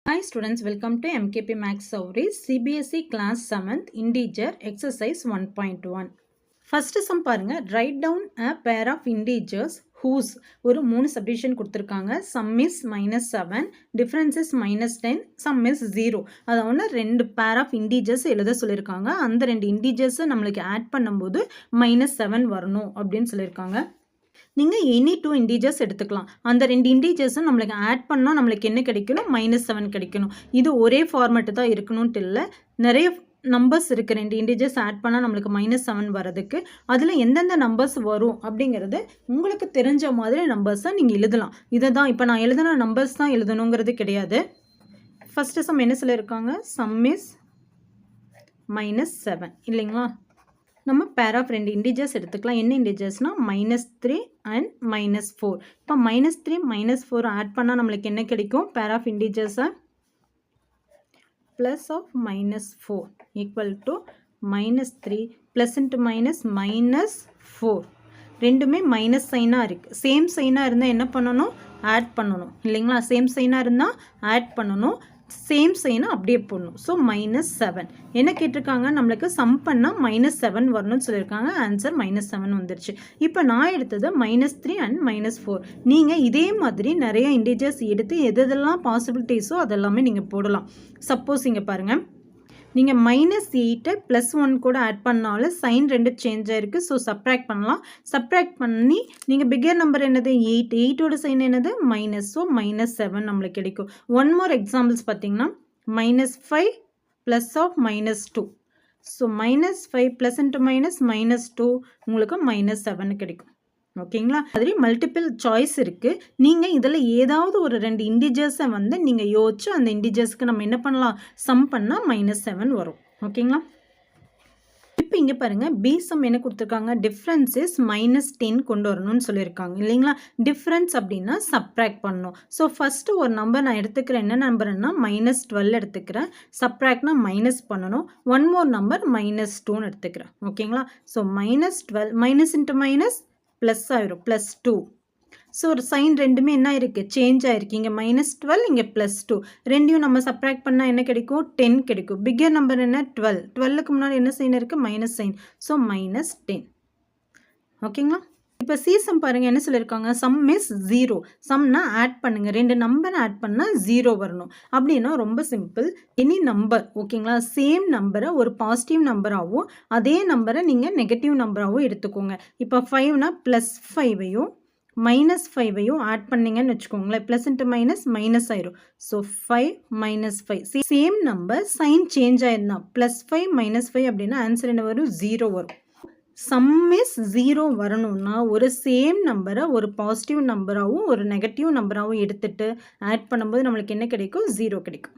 Hi students, welcome to MKP Max Sauri CBSE class 7th integer exercise 1.1. First sum பாருங்க, write down a pair of integers whose ஒரு 3 subdivision கொடுத்திருக்காங்க. Sum is -7, difference is -10, sum is 0. அதாவது ரெண்டு pair of integers எழுத சொல்லியிருக்காங்க. அந்த ரெண்டு integers நம்மளுக்கு add பண்ணும்போது -7 வரணும் அப்படின்னு சொல்லியிருக்காங்க. நீங்கள் எனி 2 இன்டீஜர்ஸ் எடுத்துக்கலாம். அந்த ரெண்டு இன்டீஜர்ஸும் நம்மளுக்கு ஆட் பண்ணால் நம்மளுக்கு என்ன கிடைக்கணும்? -7 கிடைக்கணும். இது ஒரே ஃபார்மேட்டு தான் இருக்கணும்ட்டு இல்லை, நிறைய நம்பர்ஸ் இருக்குது. ரெண்டு இன்டீஜர்ஸ் ஆட் பண்ணால் நம்மளுக்கு -7 வரதுக்கு. அதில் எந்தெந்த நம்பர்ஸ் வரும் அப்படிங்கிறது உங்களுக்கு தெரிஞ்ச மாதிரி நம்பர்ஸை நீங்கள் எழுதலாம். இதை தான் இப்போ நான் எழுதின நம்பர்ஸ் தான் எழுதணுங்கிறது கிடையாது. ஃபஸ்ட்டு சம் என்ன சொல்லியிருக்காங்க? சம் இஸ் -7 இல்லைங்களா? நம்ம பேர் ஆஃப் ரெண்டு இன்டிஜர்ஸ் எடுத்துக்கலாம். என்ன இன்டிஜர்ஸ்னால் -3 அண்ட் -4. இப்போ -3 -4 ஆட் பண்ணால் நம்மளுக்கு என்ன கிடைக்கும்? பேர் ஆஃப் இன்டிஜர்ஸை plus of -4 equal to -3 plus into -4. ரெண்டுமே மைனஸ் சைனாக இருக்குது. சேம் சைனாக இருந்தால் என்ன பண்ணணும்? ஆட் பண்ணணும் இல்லைங்களா? சேம் சைனாக இருந்தால் ஆட் பண்ணணும், சேம் சைனை அப்படியே போடணும். ஸோ -7 என்ன கேட்டிருக்காங்க? நம்மளுக்கு சம் பண்ணால் -7 வரணும்னு சொல்லியிருக்காங்க. ஆன்சர் -7 வந்துருச்சு. இப்போ நான் எடுத்தது -3 அண்ட் -4. நீங்கள் இதே மாதிரி நிறைய இன்டிஜர்ஸ் எடுத்து எதெல்லாம் பாசிபிலிட்டிஸோ அதெல்லாமே நீங்கள் போடலாம். சப்போஸ் இங்கே பாருங்கள், நீங்கள் -8 +1 கூட ஆட் பண்ணாலும் சைன் ரெண்டு சேஞ்ச் ஆகிருக்கு. ஸோ சப்ராக்ட் பண்ணலாம். சப்ராக்ட் பண்ணி நீங்கள் பிக்கர் நம்பர் என்னது? 8ஓட சைன் என்னது? மைனஸ். ஸோ -7 நம்மளுக்கு கிடைக்கும். ஒன் மோர் எக்ஸாம்பிள்ஸ் பார்த்தீங்கன்னா -5 plus of -2. So -5 plus into -2 உங்களுக்கு -7 கிடைக்கும். ஓகேங்களா? மாதிரி மல்டிபிள் சாய்ஸ் இருக்குது. நீங்கள் இதில் ஏதாவது ஒரு ரெண்டு இன்டிஜர்ஸை வந்து நீங்கள் யோசிச்சு அந்த இன்டிஜர்ஸ்க்கு நம்ம என்ன பண்ணலாம்? சம் பண்ணால் -7 வரும். ஓகேங்களா? இப்போ இங்கே பாருங்கள், பி சம் என்ன கொடுத்துருக்காங்க? டிஃப்ரென்ஸ் இஸ் -10 கொண்டு வரணும்னு சொல்லியிருக்காங்க இல்லைங்களா? டிஃப்ரென்ஸ் அப்படின்னா சப்ராக்ட் பண்ணணும். ஸோ ஃபஸ்ட்டு ஒரு நம்பர் நான் எடுத்துக்கிறேன். என்ன நம்பர்னா -12 எடுத்துக்கிறேன். சப்ராக்ட்னா மைனஸ் பண்ணணும். ஒன் மோர் நம்பர் -2ன்னு எடுத்துக்கிறேன். ஓகேங்களா? So -12 minus into minus plus ஆயிரும், +2. ஸோ ஒரு சைன் ரெண்டுமே என்ன இருக்குது? சேஞ்ச் ஆகிருக்கு. இங்கே -12, இங்கே +2. ரெண்டையும் நம்ம சப்ராக்ட் பண்ணால் என்ன கிடைக்கும்? 10 கிடைக்கும். பிக்கர் நம்பர் என்ன? 12. 12க்கு முன்னாடி என்ன சைன் இருக்குது? Minus sign. ஸோ -10. ஓகேங்களா? இப்போ சி சம் பாருங்கள், என்ன சொல்லியிருக்காங்க? Some is 0. சம்னா ஆட் பண்ணுங்கள். ரெண்டு நம்பரை ஆட் பண்ணால் 0 வரணும். அப்படின்னா ரொம்ப சிம்பிள். எனி நம்பர், ஓகேங்களா? சேம் நம்பரை ஒரு பாசிட்டிவ் நம்பராகவும் அதே நம்பரை நீங்கள் நெகட்டிவ் நம்பராகவும் எடுத்துக்கோங்க. இப்போ 5னா +5ஐயும் -5ஐயும் ஆட் பண்ணிங்கன்னு வச்சுக்கோங்களேன். ப்ளஸ் இன்ட்டு மைனஸ் ஆயிரும். So 5 -5 same number, sign change ஆயிருந்தா +5 -5 அப்படின்னா ஆன்சர் என்ன வரும்? 0 வரும். சம் இஸ் 0 வரணும்னா ஒரு சேம் நம்பரை ஒரு பாசிட்டிவ் நம்பராகவும் ஒரு நெகட்டிவ் நம்பராகவும் எடுத்துகிட்டு ஆட் பண்ணும்போது நம்மளுக்கு என்ன கிடைக்கும்? 0 கிடைக்கும்.